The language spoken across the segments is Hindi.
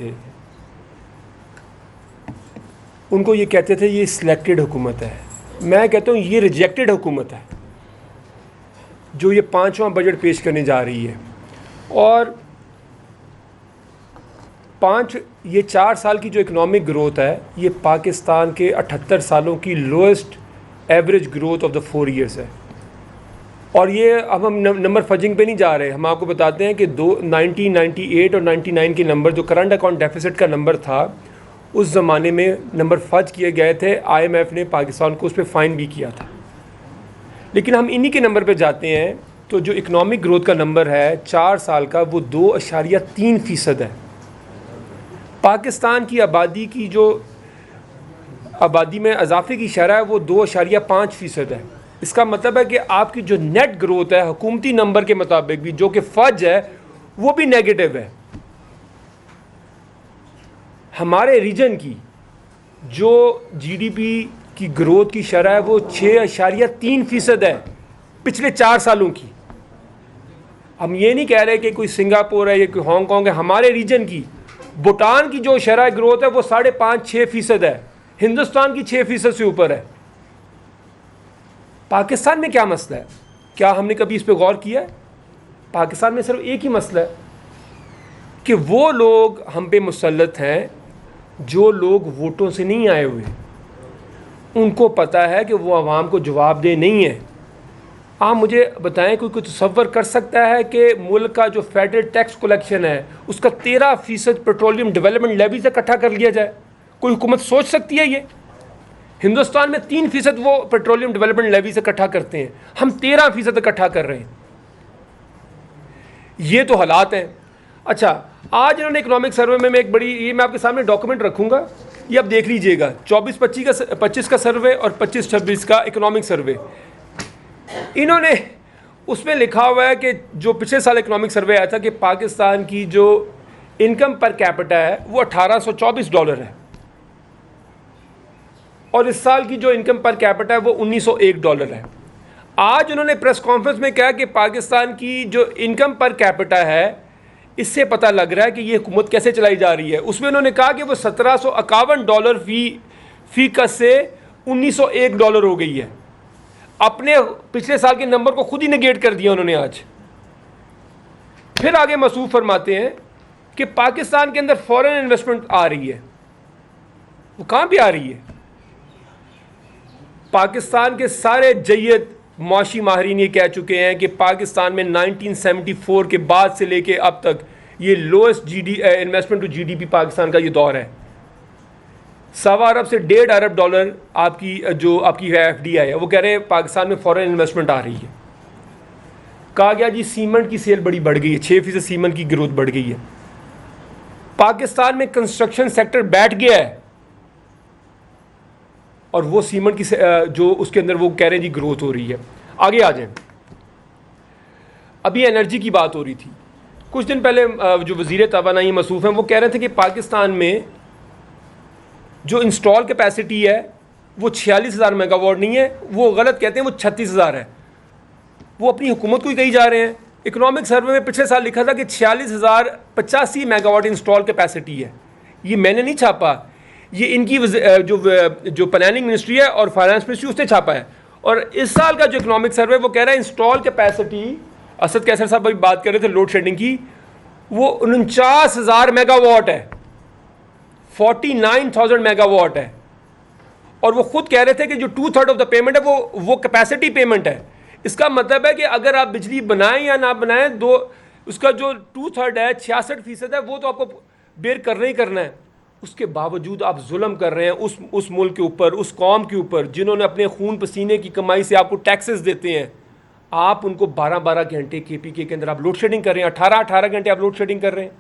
थे, उनको ये कहते थे ये सिलेक्टेड हुकूमत है। मैं कहता हूँ ये रिजेक्टेड हुकूमत है जो ये 5वां बजट पेश करने जा रही है। और ये 4 साल की जो इकनॉमिक ग्रोथ है ये पाकिस्तान के 78 सालों की lowest average growth of the 4 years है। और ये अब हम नंबर फजिंग पे नहीं जा रहे, हम आपको बताते हैं कि 1998 और 99 के नंबर जो करंट अकाउंट डेफिसिट का नंबर था उस ज़माने में नंबर फज किए गए थे। IMF ने पाकिस्तान को उस पर फ़ाइन भी किया था। लेकिन हम इन्हीं के नंबर पे जाते हैं तो जो इकनॉमिक ग्रोथ का नंबर है 4 साल का वो 2.3% है। पाकिस्तान की आबादी की जो आबादी में इजाफे की शरह है वो 2.5% है। इसका मतलब है कि आपकी जो नेट ग्रोथ है हुकूमती नंबर के मुताबिक भी जो कि फज है वो भी नेगेटिव है। हमारे रीजन की जो GDP की ग्रोथ की शरह है वो 6.3% है पिछले 4 सालों की। हम ये नहीं कह रहे कि कोई सिंगापुर है या कोई हांगकांग है, हमारे रीजन की भूटान की जो शरह ग्रोथ है वो 5.5-6% है, हिंदुस्तान की 6% से ऊपर है। पाकिस्तान में क्या मसला है? क्या हमने कभी इस पर गौर किया है? पाकिस्तान में सिर्फ एक ही मसला है कि वो लोग हम पे मुसल्लत हैं जो लोग वोटों से नहीं आए हुए। उनको पता है कि वो आवाम को जवाबदेह नहीं है। आप मुझे बताएं, कोई कुछ तसव्वुर कर सकता है कि मुल्क का जो फेडरल टैक्स कलेक्शन है उसका 13% पेट्रोलियम डेवलपमेंट लेवी से इकट्ठा कर लिया जाए? कोई हुकूमत सोच सकती है ये? हिंदुस्तान में 3% वो पेट्रोलियम डेवलपमेंट लेवी से इकट्ठा करते हैं, हम 13% इकट्ठा कर रहे हैं। ये तो हालात हैं। अच्छा, आज इन्होंने इकोनॉमिक सर्वे में मैं एक बड़ी, ये मैं आपके सामने डॉक्यूमेंट रखूंगा, ये आप देख लीजिएगा। 24-25 का सर्वे और 25-26 का इकोनॉमिक सर्वे। इन्होंने उसमें लिखा हुआ है कि जो पिछले साल इकोनॉमिक सर्वे आया था कि पाकिस्तान की जो इनकम पर कैपिटा है वो $1824 है और इस साल की जो इनकम पर कैपिटा है वो $1901 है। आज उन्होंने प्रेस कॉन्फ्रेंस में कहा कि पाकिस्तान की जो इनकम पर कैपिटा है इससे पता लग रहा है कि ये हुकूमत कैसे चलाई जा रही है। उसमें उन्होंने कहा कि वो $1751 फी कस से $1901 हो गई है। अपने पिछले साल के नंबर को खुद ही नेगेट कर दिया उन्होंने आज। फिर आगे मसूफ फरमाते हैं कि पाकिस्तान के अंदर फॉरेन इन्वेस्टमेंट आ रही है। वो कहाँ पे आ रही है? पाकिस्तान के सारे जय्यद मुआशी माहरीन ये कह चुके हैं कि पाकिस्तान में 1974 के बाद से लेके अब तक ये lowest investment to GDP Pakistan का ये दौर है। $1.25 अरब से $1.5 अरब आपकी जो आपकी FDI है वो कह रहे हैं पाकिस्तान में फॉरेन इन्वेस्टमेंट आ रही है। कहा गया जी सीमेंट की सेल बड़ी बढ़ गई है, 6% सीमेंट की ग्रोथ बढ़ गई है। पाकिस्तान में कंस्ट्रक्शन सेक्टर बैठ गया है और वो सीमेंट की जो उसके अंदर वो कह रहे हैं जी ग्रोथ हो रही है। आगे आ जाए, अभी एनर्जी की बात हो रही थी। कुछ दिन पहले जो वज़ीर तवानाई मसूफ़ हैं वो कह रहे थे कि पाकिस्तान में जो इंस्टॉल कैपेसिटी है वो 46,000 मेगावाट नहीं है, वो गलत कहते हैं, वो 36,000 है। वो अपनी हुकूमत को ही कही जा रहे हैं। इकोनॉमिक सर्वे में पिछले साल लिखा था कि 46,085 मेगावाट इंस्टॉल कैपेसिटी है। ये मैंने नहीं छापा, ये इनकी जो प्लानिंग मिनिस्ट्री है और फाइनेंस मिनिस्ट्री उसने छापा है। और इस साल का जो इकोनॉमिक सर्वे वो कह रहा है इंस्टॉल कैपेसिटी, असद कैसर साहब अभी बात कर रहे थे लोड शेडिंग की, वो 49,000 मेगावाट है, 49,000 मेगावाट है। और वो खुद कह रहे थे कि जो 2/3 ऑफ द पेमेंट है वो कैपेसिटी पेमेंट है। इसका मतलब है कि अगर आप बिजली बनाएं या ना बनाएं, उसका जो 2/3 है, 66% है, वो तो आपको बेयर करना ही करना है। उसके बावजूद आप जुल्म कर रहे हैं उस मुल्क के ऊपर, उस कौम के ऊपर जिन्होंने अपने खून पसीने की कमाई से आपको टैक्सेस देते हैं। आप उनको 12-12 घंटे KPK के अंदर आप लोड शेडिंग कर रहे हैं, 18-18 घंटे आप लोड शेडिंग कर रहे हैं।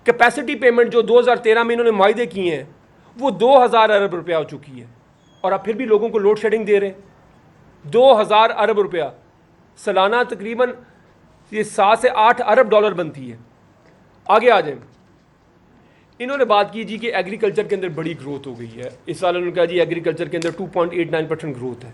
कैपेसिटी पेमेंट जो 2013 में इन्होंने मुआहदे किए हैं वो 2,000 अरब रुपया हो चुकी है और आप फिर भी लोगों को लोड शेडिंग दे रहे हैं। 2,000 अरब रुपया सालाना तकरीबन ये 7 से 8 अरब डॉलर बनती है। आगे आ जाए, इन्होंने बात की जी कि एग्रीकल्चर के अंदर बड़ी ग्रोथ हो गई है। इस साल उन्होंने कहा जी एग्रीकल्चर के अंदर 2.89% ग्रोथ है।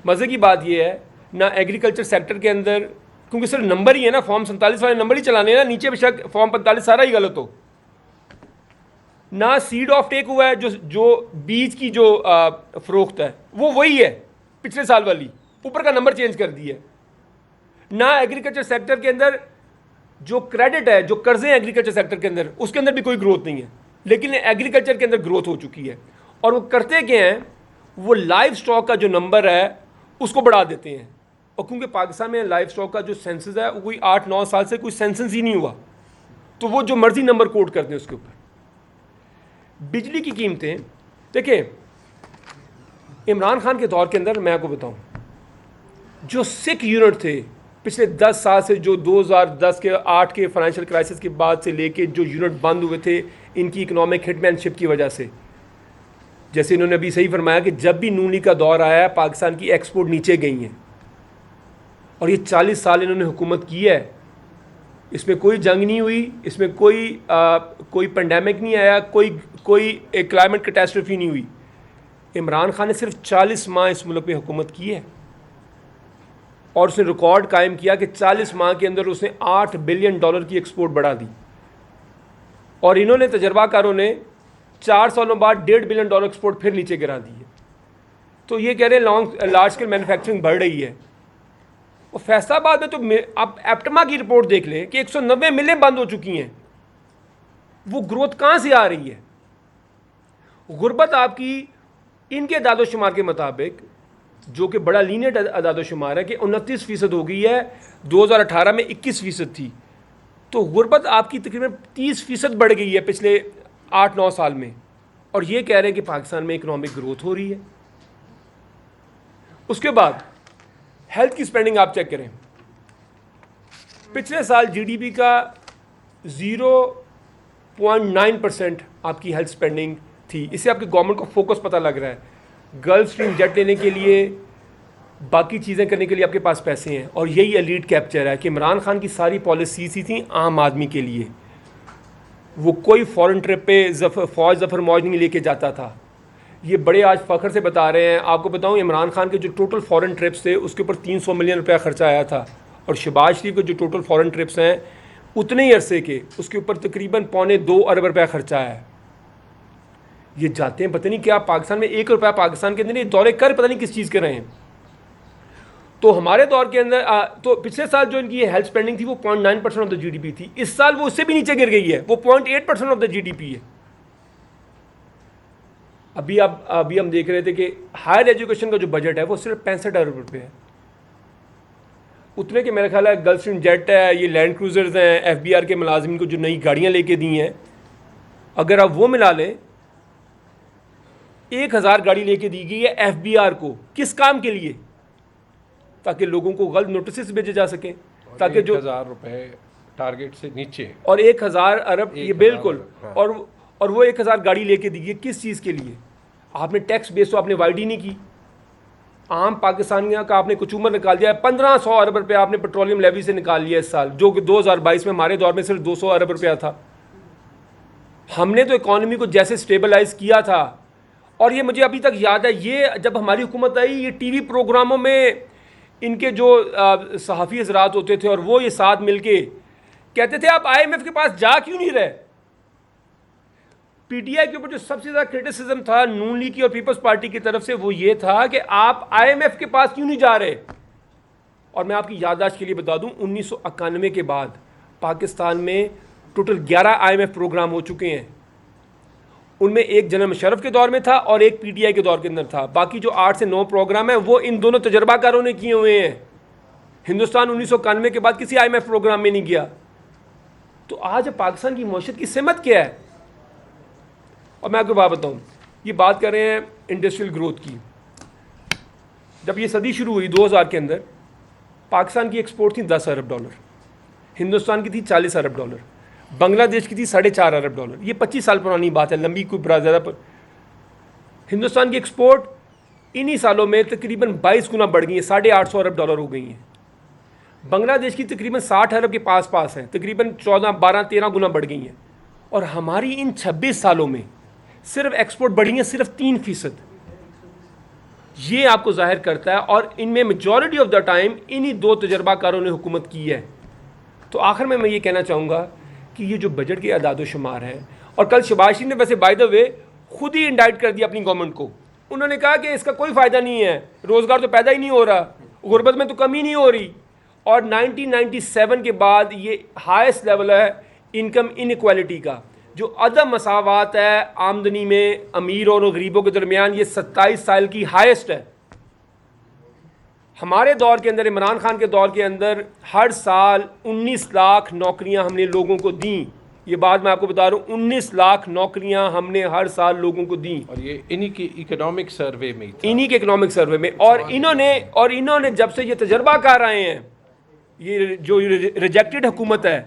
मज़े की बात यह है ना एग्रीकल्चर सेक्टर के अंदर क्योंकि सिर्फ नंबर ही है ना, फॉर्म 47 वाले नंबर ही चलाने हैं ना, नीचे बेशक फॉर्म 45 सारा ही गलत हो ना। सीड ऑफ टेक हुआ है, जो बीज की जो फरोख्त है वो वही है पिछले साल वाली, ऊपर का नंबर चेंज कर दिया ना। एग्रीकल्चर सेक्टर के अंदर जो क्रेडिट है, जो कर्जे हैं एग्रीकल्चर सेक्टर के अंदर, उसके अंदर भी कोई ग्रोथ नहीं है, लेकिन एग्रीकल्चर के अंदर ग्रोथ हो चुकी है। और वो करते क्या हैं, वो लाइव स्टॉक का जो नंबर है उसको बढ़ा देते हैं। और क्योंकि पाकिस्तान में लाइव स्टॉक का जो सेंसस है वो कोई 8-9 साल से कोई सेंसस ही नहीं हुआ, तो वो जो मर्जी नंबर कोट करते हैं उसके ऊपर। बिजली की कीमतें देखिए, इमरान खान के दौर के अंदर मैं आपको बताऊं, जो सिक यूनिट थे पिछले 10 साल से, जो 2010 के 8 के फाइनेंशियल क्राइसिस के बाद से लेके जो यूनिट बंद हुए थे इनकी इकोनॉमिक हिटमैनशिप की वजह से, जैसे इन्होंने अभी सही फरमाया कि जब भी नून लीग का दौर आया पाकिस्तान की एक्सपोर्ट नीचे गई हैं, और ये 40 साल इन्होंने हुकूमत की है, इसमें कोई जंग नहीं हुई, इसमें कोई पेंडेमिक नहीं आया, कोई एक क्लाइमेट कैटास्ट्रोफी नहीं हुई। इमरान खान ने सिर्फ 40 माह इस मुल्क में हुकूमत की है और उसने रिकॉर्ड कायम किया कि 40 माह के अंदर उसने $8 बिलियन की एक्सपोर्ट बढ़ा दी। और इन्होंने, तजर्बाकारों ने, 4 सालों बाद $1.5 बिलियन एक्सपोर्ट फिर नीचे गिरा दी है। तो ये कह रहे हैं लार्ज स्केल मैन्युफैक्चरिंग बढ़ रही है। और फैसलाबाद में तो आप एप्टमा की रिपोर्ट देख लें कि 190 मिलें बंद हो चुकी हैं। वो ग्रोथ कहाँ से आ रही है? गुर्बत आपकी इनके दादोशुमार के मुताबिक, जो कि बड़ा लीनियट दादोशुमार है, कि 29% हो गई है, 2018 में 21% थी। तो गुर्बत आपकी तकरीबन 30% बढ़ गई है पिछले 8-9 साल में। और ये कह रहे हैं कि पाकिस्तान में इकोनॉमिक ग्रोथ हो रही है। उसके बाद हेल्थ की स्पेंडिंग आप चेक करें, पिछले साल जीडीपी का 0.9% आपकी हेल्थ स्पेंडिंग थी। इससे आपकी गवर्नमेंट को फोकस पता लग रहा है। गल्फ स्ट्रीम जेट लेने के लिए, बाकी चीज़ें करने के लिए आपके पास पैसे हैं। और यही एलीट कैप्चर है कि इमरान खान की सारी पॉलिसीज थी आम आदमी के लिए। वो कोई फॉरेन ट्रिप पे फौज जफर मौज नहीं लेके जाता था। ये बड़े आज फ़ख्र से बता रहे हैं। आपको बताऊं, इमरान खान के जो टोटल फॉरेन ट्रिप्स थे उसके ऊपर 300 मिलियन रुपया खर्चा आया था। और शहबाज शरीफ के जो टोटल फॉरेन ट्रिप्स हैं उतने ही अरसे के, उसके ऊपर तकरीबन 2.25 अरब रुपया खर्चा आया है। ये जाते हैं पता नहीं क्या, पाकिस्तान में 1 रुपया पाकिस्तान के अंदर ये दौरे कर पता नहीं किस चीज़ के रहे हैं। तो हमारे दौर के अंदर तो पिछले साल जो इनकी हेल्थ स्पेंडिंग थी वो 0.9% ऑफ द जीडीपी थी। इस साल वो उससे भी नीचे गिर गई है, वो 0.8% ऑफ द जीडीपी है। अभी हम देख रहे थे कि हायर एजुकेशन का जो बजट है वो सिर्फ 65 अरब रुपये है। उतने के मेरा ख्याल है गल्फ स्ट्रीम जेट है, ये लैंड क्रूजर्स हैं, एफबीआर के मुलाजिम को जो नई गाड़ियाँ लेके दी हैं, अगर आप वो मिला लें, 1000 गाड़ी लेके दी गई है एफबीआर को। किस काम के लिए? ताकि लोगों को गलत नोटिस भेजे जा सकें, ताकि जो 1000 रुपये टारगेट से नीचे, और 1000 अरब, ये बिल्कुल। हाँ। और वो 1000 गाड़ी लेके दी गई किस चीज़ के लिए? आपने टैक्स बेस तो आपने वाइड ही नहीं की। आम पाकिस्तानियों का आपने कुचूमर निकाल दिया है। 1500 अरब रुपये आपने पेट्रोलियम लेवी से निकाल लिया इस साल, जो कि 2022 में हमारे दौर में सिर्फ 200 अरब रुपया था। हमने तो इकॉनमी को जैसे स्टेबलाइज किया था। और ये मुझे अभी तक याद है, ये जब हमारी हुकूमत आई, ये टीवी प्रोग्रामों में इनके जो सहाफ़ी हज़रात होते थे और वो ये साथ मिलके कहते थे आप IMF के पास जा क्यों नहीं रहे। पीटीआई के ऊपर जो सबसे ज़्यादा क्रिटिसिज्म था नून लीग की और पीपल्स पार्टी की तरफ से, वो ये था कि आप IMF के पास क्यों नहीं जा रहे। और मैं आपकी याददाश्त के लिए बता दूं, 1991 के बाद पाकिस्तान में टोटल 11 IMF प्रोग्राम हो चुके हैं। उनमें एक जनरल मुशर्रफ के दौर में था और एक पीटीआई के दौर के अंदर था। बाकी जो 8 से 9 प्रोग्राम है वो इन दोनों तजर्बाकारों ने किए हुए हैं। हिंदुस्तान 1991 के बाद किसी IMF प्रोग्राम में नहीं गया। तो आज पाकिस्तान की मईशत की सिमत क्या है? और मैं आपको बात बताऊँ, ये बात कर रहे हैं इंडस्ट्रियल ग्रोथ की। जब ये सदी शुरू हुई 2000 के अंदर, पाकिस्तान की एक्सपोर्ट थी $10 अरब, हिंदुस्तान की थी $40 अरब, बांग्लादेश की थी $4.5 अरब। ये 25 साल पुरानी बात है, लंबी कोई बड़ा ज़्यादा पर। हिंदुस्तान की एक्सपोर्ट इन्हीं सालों में तकरीबन 22 गुना बढ़ गई है, $850 अरब हो गई हैं। बांग्लादेश की तकरीबन 60 अरब के पास है, तकरीबन 14, 12, 13 गुना बढ़ गई हैं। और हमारी इन 26 सालों में सिर्फ एक्सपोर्ट बढ़ी है सिर्फ 3%। ये आपको जाहिर करता है, और इनमें मेजॉरिटी ऑफ द टाइम इन्हीं दो तजर्बाकारों ने हुकूमत की है। तो आखिर में मैं ये कहना चाहूँगा कि ये जो बजट के अदाद शुमार हैं, और कल शहबाज शरीफ ने वैसे बाय द वे खुद ही इंडाइट कर दिया अपनी गवर्नमेंट को। उन्होंने कहा कि इसका कोई फ़ायदा नहीं है, रोज़गार तो पैदा ही नहीं हो रहा, गुर्बत में तो कमी नहीं हो रही, और 1997 के बाद ये हाईएस्ट लेवल है इनकम इनइक्वालिटी का, जो अदम मसावात है आमदनी में अमीर और गरीबों के दरमियान, ये 27 साल की हाईएस्ट है। हमारे दौर के अंदर, इमरान खान के दौर के अंदर, हर साल 19 लाख नौकरियां हमने लोगों को दी। ये बात मैं आपको बता रहा हूँ, 19 लाख नौकरियां हमने हर साल लोगों को दी, और ये इन्हीं की इकोनॉमिक सर्वे में था। इन्हीं के इकोनॉमिक सर्वे में। और इन्होंने जब से ये तजर्बा कर रहे हैं, ये जो रिजेक्टेड हुकूमत है,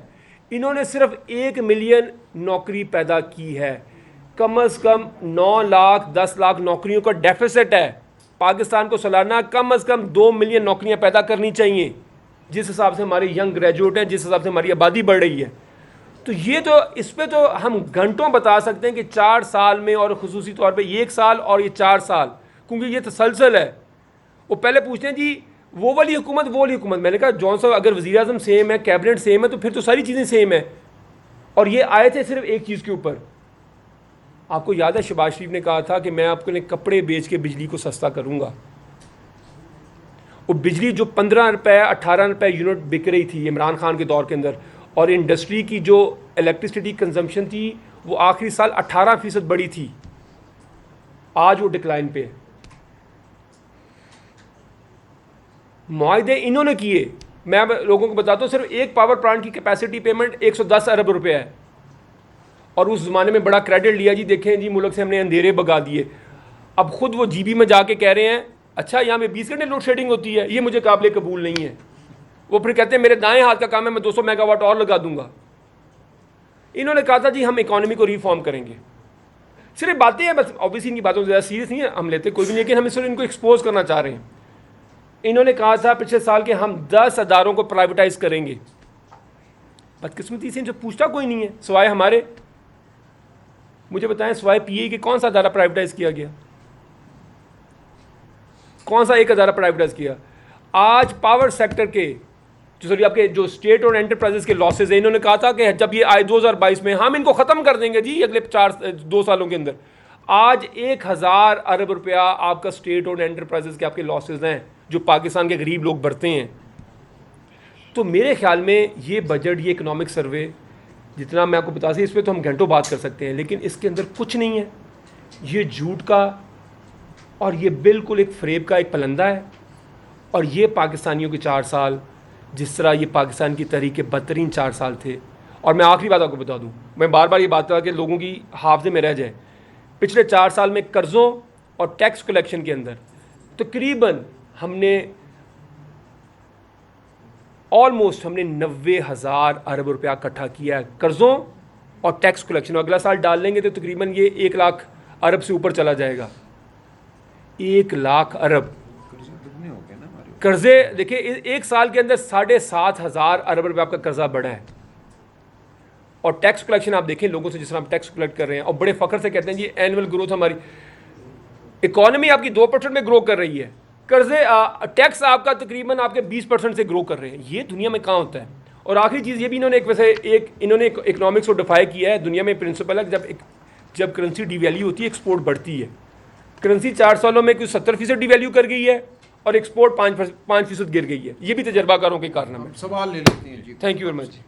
इन्होंने सिर्फ 1 मिलियन नौकरी पैदा की है। कम से कम 9 लाख 10 लाख नौकरियों का डेफिसिट है। पाकिस्तान को सालाना कम से कम 2 मिलियन नौकरियां पैदा करनी चाहिए, जिस हिसाब से हमारे यंग ग्रेजुएट हैं, जिस हिसाब से हमारी आबादी बढ़ रही है। तो ये तो, इस पे तो हम घंटों बता सकते हैं कि 4 साल में, और खुसूसी तौर पे 1 साल और ये 4 साल, क्योंकि ये तसलसल है। वो पहले पूछते हैं जी वो वाली हुकूमत, वो वाली हुकूमत। मैंने कहा जॉन साहब, अगर वज़ीर आज़म सेम है, कैबिनेट सेम है, तो फिर तो सारी चीज़ें सेम है। और ये आए थे सिर्फ एक चीज़ के ऊपर। आपको याद है शहबाज शरीफ ने कहा था कि मैं आपको कपड़े बेच के बिजली को सस्ता करूँगा। वो बिजली जो 15 रुपये 18 रुपये यूनिट बिक रही थी इमरान खान के दौर के अंदर, और इंडस्ट्री की जो इलेक्ट्रिसिटी कंजम्पशन थी वो आखिरी साल 18% बढ़ी थी, आज वो डिक्लाइन पे है। मुआहदे इन्होंने किए। मैं अब लोगों को बताता हूँ, सिर्फ एक पावर प्लांट की कैपेसिटी पेमेंट 110 अरब रुपये है, और उस ज़माने में बड़ा क्रेडिट लिया जी, देखें जी मुल्क से हमने अंधेरे भगा दिए। अब खुद वो जीबी में जाके कह रहे हैं अच्छा यहाँ में 20 घंटे लोड शेडिंग होती है, ये मुझे काबिल कबूल नहीं है। वो फिर कहते हैं मेरे दाएं हाथ का काम है, मैं 200 मेगावाट और लगा दूंगा। इन्होंने कहा था जी हम इकॉनमी को रिफॉर्म करेंगे। सिर्फ बातें हैं बस, ऑब्वियसली इनकी बातों से ज़्यादा सीरियस नहीं है हम लेते कोई भी नहीं, लेकिन हम इस इनको एक्सपोज करना चाह रहे हैं। इन्होंने कहा था पिछले साल के हम 10 अदारों को प्राइवेटाइज करेंगे। बदकिस्मती से इनसे पूछता कोई नहीं है सिवाय हमारे। मुझे बताएं सिवाय पीए के कौन सा अदारा प्राइवेटाइज किया गया? कौन सा एक अदारा प्राइवेटाइज किया? आज पावर सेक्टर के जो आपके जो स्टेट और एंटरप्राइजेस के लॉसेज है, इन्होंने कहा था कि जब ये आए 2022 में हम इनको ख़त्म कर देंगे जी अगले 2 सालों के अंदर। आज 1000 अरब रुपया आपका स्टेट और एंटरप्राइजेस के आपके लॉसेज हैं जो पाकिस्तान के गरीब लोग भरते हैं। तो मेरे ख्याल में ये बजट, ये इकनॉमिक सर्वे जितना मैं आपको बता सी, इस पर तो हम घंटों बात कर सकते हैं, लेकिन इसके अंदर कुछ नहीं है। ये झूठ का और ये बिल्कुल एक फ्रेब का एक पलंदा है। और ये पाकिस्तानियों के 4 साल, जिस तरह ये पाकिस्तान की तहरीक के बदतरीन 4 साल थे। और मैं आखिरी बात आपको बता दूं, मैं बार बार ये बात कहा कि लोगों की हाफ़ज़े में रह जाए। पिछले 4 साल में कर्ज़ों और टैक्स कलेक्शन के अंदर तकरीबन हमने ऑलमोस्ट 90,000 अरब रुपया इकट्ठा किया है कर्ज़ों और टैक्स कलेक्शन। अगला साल डाल लेंगे तो तकरीबन ये 1 लाख अरब से ऊपर चला जाएगा। 1 लाख अरब कर्जे। देखिए 1 साल के अंदर 7,500 अरब रुपये आपका कर्जा बढ़ा है। और टैक्स कलेक्शन आप देखें लोगों से, जिस तरह हम टैक्स कलेक्ट कर रहे हैं और बड़े फ़ख्र से कहते हैं जी एनुअल ग्रोथ, हमारी इकॉनमी आपकी 2% में ग्रो कर रही है, कर्जे टैक्स आपका तकरीबन आपके 20% से ग्रो कर रहे हैं। ये दुनिया में कहाँ होता है? और आखिरी चीज़ ये भी इन्होंने इन्होंने इकोनॉमिक्स को डिफाई किया है। दुनिया में प्रिंसिपल है जब करेंसी डिवैल्यू होती है एक्सपोर्ट बढ़ती है। करेंसी 4 सालों में कुछ 70% डिवैल्यू कर गई है और एक्सपोर्ट 5% गिर गई है। ये भी तजर्बाकारों के कारण है। सवाल ले लेते हैं जी। Thank you very much.